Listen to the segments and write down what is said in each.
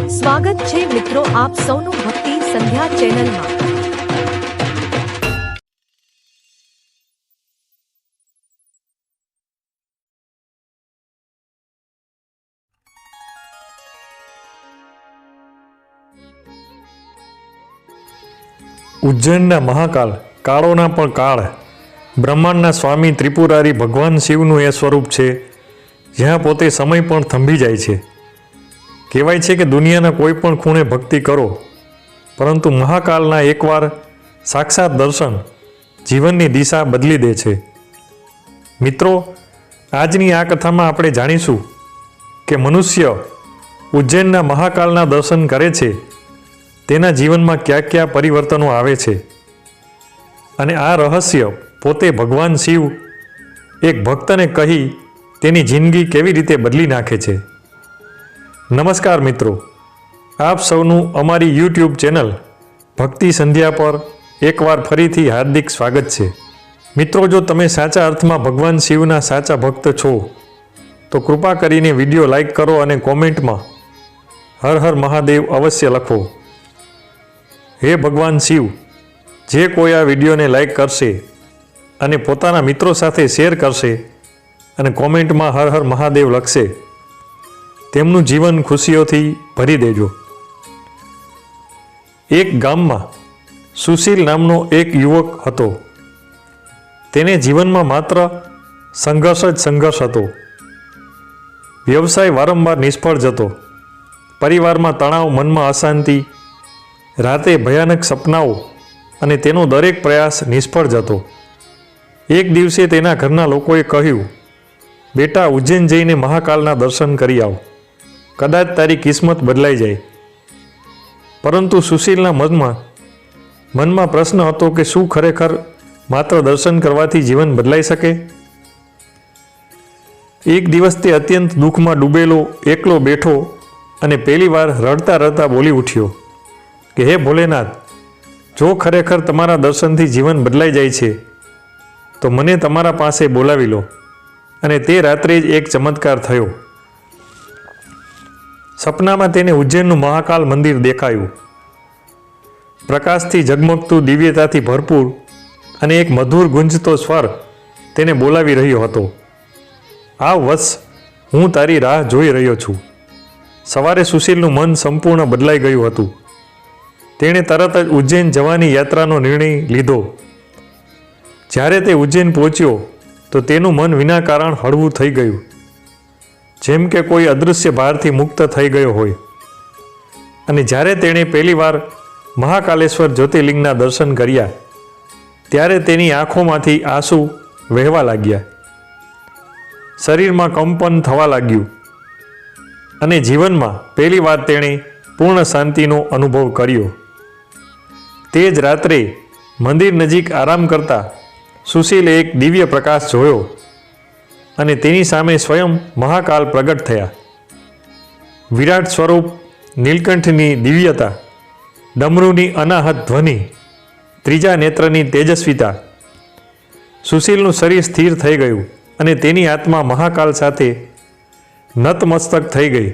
સ્વાગત છે મિત્રો આપ સૌનું ભક્તિ સંધ્યા ચેનલમાં। ઉજ્જૈનના મહાકાલ, કાળોના પણ કાળ, બ્રહ્માંડના સ્વામી ત્રિપુરારી ભગવાન શિવનું એ સ્વરૂપ છે જ્યાં પોતે સમય પણ થંભી જાય છે। કહેવાય છે કે દુનિયાના કોઈ પણ ખૂણે ભક્તિ કરો, પરંતુ મહાકાલના એકવાર સાક્ષાત દર્શન જીવનની દિશા બદલી દે છે। મિત્રો, આજની આ કથામાં આપણે જાણીશું કે મનુષ્ય ઉજ્જૈનના મહાકાલના દર્શન કરે છે તેના જીવનમાં કયા કયા પરિવર્તનો આવે છે અને આ રહસ્ય પોતે ભગવાન શિવ એક ભક્તને કહી તેની જિંદગી કેવી રીતે બદલી નાખે છે। નમસ્કાર મિત્રો, આપ સૌનું અમારી YouTube ચેનલ ભક્તિ સંધ્યા પર એકવાર ફરીથી હાર્દિક સ્વાગત છે। મિત્રો, જો તમે સાચા અર્થમાં ભગવાન શિવના સાચા ભક્ત છો તો કૃપા કરીને વિડીયો લાઈક કરો અને કોમેન્ટમાં હર હર મહાદેવ અવશ્ય લખો। હે ભગવાન શિવ, જે કોઈ આ વિડીયોને લાઈક કરશે અને પોતાના મિત્રો સાથે શેર કરશે અને કોમેન્ટમાં હર હર મહાદેવ લખશે, તેમનું જીવન ખુશીઓથી ભરી દેજો। એક ગામમાં સુશીલ નામનો એક યુવક હતો। તેને જીવનમાં માત્ર સંઘર્ષ જ સંઘર્ષ હતો। વ્યવસાય વારંવાર નિષ્ફળ જતો, પરિવારમાં તણાવ, મનમાં અશાંતિ, રાતે ભયાનક સપનાઓ અને તેનો દરેક પ્રયાસ નિષ્ફળ જતો। એક દિવસે તેના ઘરના લોકોએ કહ્યું, બેટા, ઉજ્જૈન જઈને મહાકાલના દર્શન કરી આવ, કદાચ તારી કિસ્મત બદલાઈ જાય। પરંતુ સુશીલના મનમાં પ્રશ્ન હતો કે શું ખરેખર માત્ર દર્શન કરવાથી જીવન બદલાઈ શકે? એક દિવસ તે અત્યંત દુઃખમાં ડૂબેલો એકલો બેઠો અને પહેલીવાર રડતા રડતા બોલી ઉઠ્યો કે હે ભોલેનાથ, જો ખરેખર તમારા દર્શનથી જીવન બદલાઈ જાય છે તો મને તમારા પાસે બોલાવી લો। અને તે રાત્રે જ એક ચમત્કાર થયો। સપનામાં તેને ઉજ્જૈનનું મહાકાલ મંદિર દેખાયું। પ્રકાશથી ઝગમગતું, દિવ્યતાથી ભરપૂર, અને એક મધુર ગુંજતો સ્વર તેને બોલાવી રહ્યો હતો, આવ વત્સ, હું તારી રાહ જોઈ રહ્યો છું। સવારે સુશીલનું મન સંપૂર્ણ બદલાઈ ગયું હતું। તેણે તરત જ ઉજ્જૈન જવાની યાત્રાનો નિર્ણય લીધો। જ્યારે તે ઉજ્જૈન પહોંચ્યો તો તેનું મન વિના કારણ હળવું થઈ ગયું, જેમ કે કોઈ અદૃશ્ય ભારથી મુક્ત થઈ ગયો હોય। અને જ્યારે તેણે પહેલીવાર મહાકાલેશ્વર જ્યોતિર્લિંગના દર્શન કર્યા ત્યારે તેની આંખોમાંથી આંસુ વહેવા લાગ્યા, શરીરમાં કંપન થવા લાગ્યું અને જીવનમાં પહેલીવાર તેણે પૂર્ણ શાંતિનો અનુભવ કર્યો। તે જ રાત્રે મંદિર નજીક આરામ કરતા સુશીલે એક દિવ્ય પ્રકાશ જોયો અને તેની સામે સ્વયં મહાકાલ પ્રગટ થયા। વિરાટ સ્વરૂપ, નીલકંઠની દિવ્યતા, ડમરૂની અનાહત ધ્વનિ, ત્રીજા નેત્રની તેજસ્વીતા। સુશીલનું શરીર સ્થિર થઈ ગયું અને તેની આત્મા મહાકાલ સાથે નતમસ્તક થઈ ગઈ।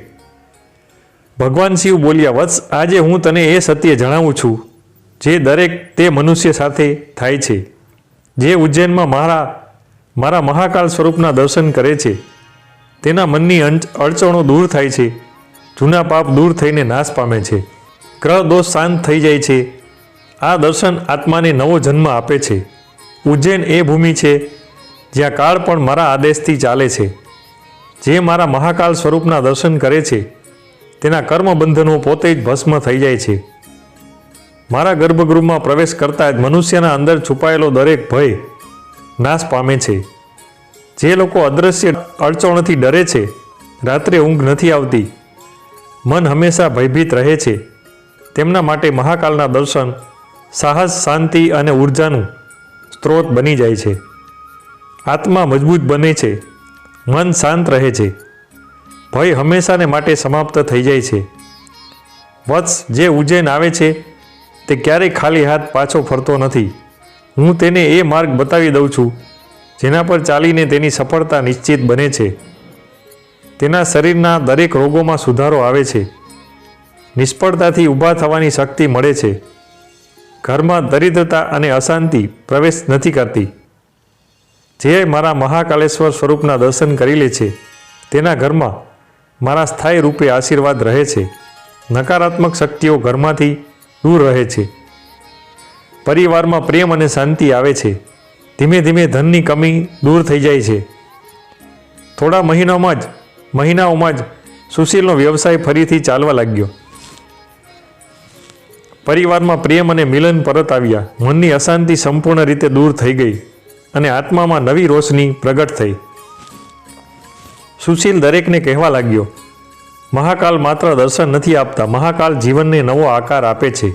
ભગવાન શિવ બોલ્યા, વત્સ, આજે હું તને એ સત્ય જણાવું છું જે દરેક તે મનુષ્ય સાથે થાય છે જે ઉજ્જૈનમાં મારા મહાકાલ સ્વરૂપના દર્શન કરે છે। તેના મનની અડચણો દૂર થાય છે, જૂના પાપ દૂર થઈને નાશ પામે છે, ગ્રહ દોષ શાંત થઈ જાય છે। આ દર્શન આત્માને નવો જન્મ આપે છે। ઉજ્જૈન એ ભૂમિ છે જ્યાં કાળ પણ મારા આદેશથી ચાલે છે। જે મારા મહાકાલ સ્વરૂપના દર્શન કરે છે તેના કર્મબંધનો પોતે જ ભસ્મ થઈ જાય છે। મારા ગર્ભગૃહમાં પ્રવેશ કરતાં જ મનુષ્યના અંદર છુપાયેલો દરેક ભય નાશ પામે છે। જે લોકો અદૃશ્ય અડચણોથી ડરે છે, રાત્રે ઊંઘ નથી આવતી, મન હંમેશા ભયભીત રહે છે, તેમના માટે મહાકાલના દર્શન સાહસ, શાંતિ અને ઉર્જાનું સ્ત્રોત બની જાય છે। આત્મા મજબૂત બને છે, મન શાંત રહે છે, ભય હંમેશાને માટે સમાપ્ત થઈ જાય છે। વત્સ, જે ઉજ્જૈન આવે છે તે ક્યારેય ખાલી હાથ પાછો ફરતો નથી। હું તેને એ માર્ગ બતાવી દઉં છું જેના પર ચાલીને તેની સફળતા નિશ્ચિત બને છે। તેના શરીરના દરેક રોગોમાં સુધારો આવે છે નિષ્ફળતાથી ઊભા થવાની શક્તિ મળે છે. ઘરમાં દરિદ્રતા અને અશાંતિ પ્રવેશ નથી કરતી. જે મારા મહાકાલેશ્વર સ્વરૂપના દર્શન કરી લે છે તેના ઘરમાં મારા સ્થાયી રૂપે આશીર્વાદ રહે છે. નકારાત્મક શક્તિઓ ઘરમાંથી દૂર રહે છે. પરિવારમાં પ્રેમ અને શાંતિ આવે છે. ધીમે ધીમે ધનની કમી દૂર થઈ જાય છે. થોડા મહિનાઓમાં જ સુશીલનો વ્યવસાય ફરીથી ચાલવા લાગ્યો. પરિવારમાં પ્રેમ અને મિલન પરત આવ્યા. મનની અશાંતિ સંપૂર્ણ રીતે દૂર થઈ ગઈ અને આત્મામાં નવી રોશની પ્રગટ થઈ. સુશીલ દરેકને કહેવા લાગ્યો, મહાકાલ માત્ર દર્શન નથી આપતા, મહાકાલ જીવનને નવો આકાર આપે છે.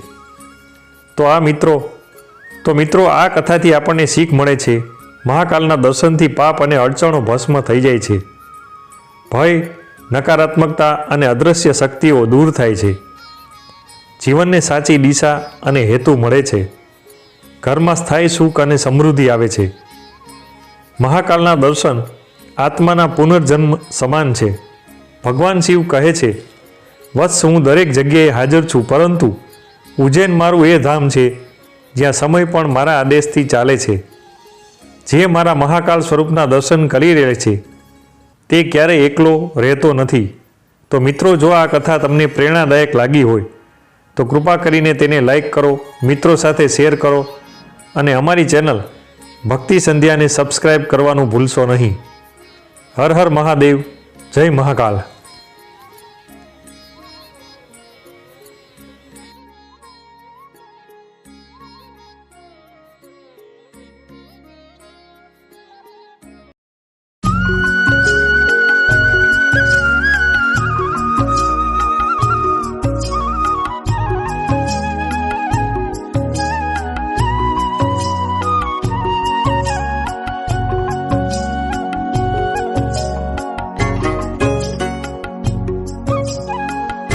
તો મિત્રો આ કથાથી આપણને શીખ મળે છે. મહાકાલના દર્શનથી પાપ અને અડચણો ભસ્મ થઈ જાય છે. ભય, નકારાત્મકતા અને અદૃશ્ય શક્તિઓ દૂર થાય છે. જીવનને સાચી દિશા અને હેતુ મળે છે. ઘરમાં સ્થાયી સુખ અને સમૃદ્ધિ આવે છે. મહાકાલના દર્શન આત્માના પુનર્જન્મ સમાન છે. ભગવાન શિવ કહે છે, વત્સ, હું દરેક જગ્યાએ હાજર છું, પરંતુ ઉજ્જૈન મારું એ ધામ છે જ્યાં સમય પણ મારા આદેશથી ચાલે છે. જે મારા મહાકાલ સ્વરૂપના દર્શન કરી રહે છે તે ક્યારેય એકલો રહેતો નથી. તો મિત્રો, જો આ કથા તમને પ્રેરણાદાયક લાગી હોય તો કૃપા કરીને તેને લાઈક કરો, મિત્રો સાથે શેર કરો અને અમારી ચેનલ ભક્તિ સંધ્યાને સબસ્ક્રાઈબ કરવાનું ભૂલશો નહીં. હર હર મહાદેવ. જય મહાકાલ.